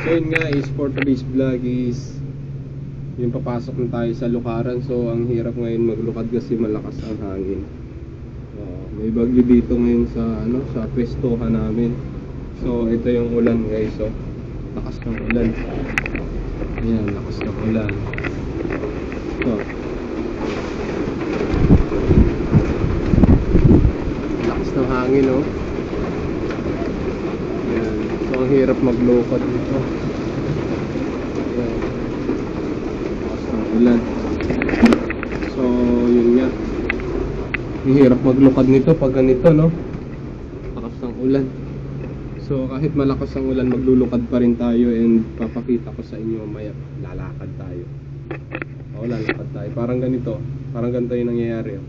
So yun nga is for today's vlog is yung papasok na tayo sa lukaran. So ang hirap ngayon maglukad kasi malakas ang hangin. May bagyo dito ngayon sa sa pwestohan namin. So ito yung ulan guys. So lakas ng ulan. Ayan, lakas ng ulan. So lakas ng hangin, oh. Ayan. So ang hirap maglukad dito. Ayan. Lakas ng ulan. So yun nga, ang hirap maglukad nito pag ganito, no? Lakas ng ulan. So kahit malakas ang ulan, maglulukad pa rin tayo, and papakita ko sa inyo mamaya. Lalakad tayo. Lalakad tayo. Parang ganito. Parang ganito yung nangyayari, oh.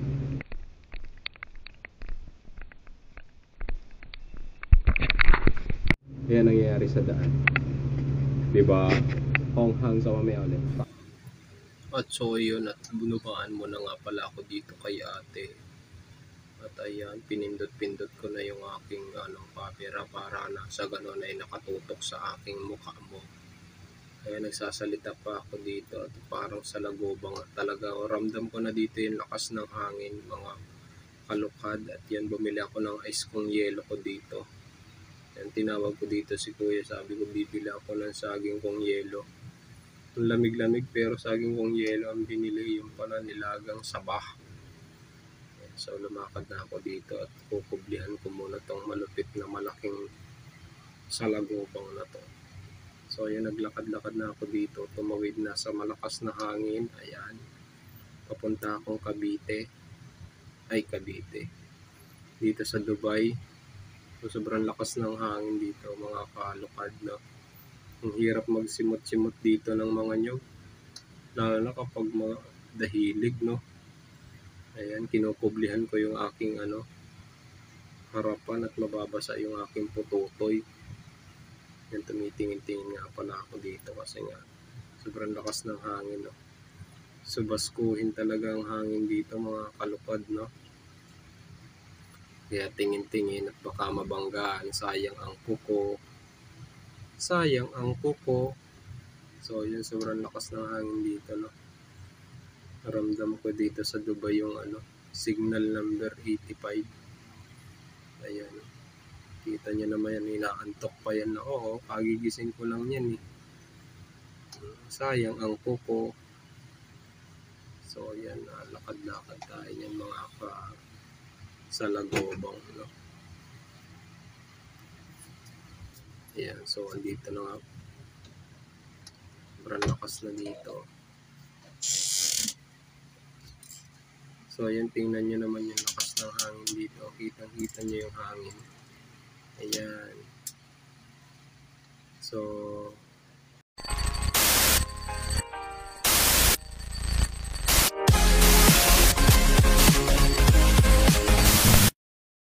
Ayan nangyayari sa daan. Diba? Honghang sa mamaya ulit. At so yun, at bunubaan mo na nga pala ako dito kay ate. At ayan, pinindot-pindot ko na yung aking camera para na sa ganon ay nakatutok sa aking mukha mo. Kaya nagsasalita pa ako dito at parang sa lagobang talaga. Ramdam ko na dito yung lakas ng hangin, mga kalukad. At yan, bumili ako ng ice kong yelo ko dito. Yan, tinawag ko dito si kuya, sabi ko bibili ako ng saging kong yelo. Ang lamig-lamig pero saging kong yelo ang binili, yung pala nilagang sabah. So lumakad na ako dito at kukublihan ko muna tong malupit na malaking salagobang na to. So yun, naglakad-lakad na ako dito, tumawid na sa malakas na hangin. Ayan, papunta akong Cavite. Dito sa Dubai. So sobrang lakas ng hangin dito, mga kalukad, no? Ang hirap magsimot-simot dito ng mga nyog, lalo na kapag mga dahilig, no? Ayan, kinukublihan ko yung aking harapan at mababasa yung aking putotoy. Yan, tumitingin-tingin nga pala ako dito kasi nga sobrang lakas ng hangin, no? Subaskuhin talaga ang hangin dito, mga kalukad, no? Kaya tingin-tingin at baka mabanggaan. Sayang ang kuko. So yun, sobrang lakas ng hangin dito, no? Naramdam ko dito sa Dubai yung signal number 85. Ayan, kita nyo naman yan, inaantok pa yan na kagigising ko lang yan, eh. Sayang ang kuko. So yan, lakad-lakad tayo yan, mga sa lagobang, no? Ayan, so andito na nga, sobrang lakas na dito. So ayan, tingnan nyo naman yung lakas ng hangin dito. Kitang-kita nyo yung hangin. Ayan. So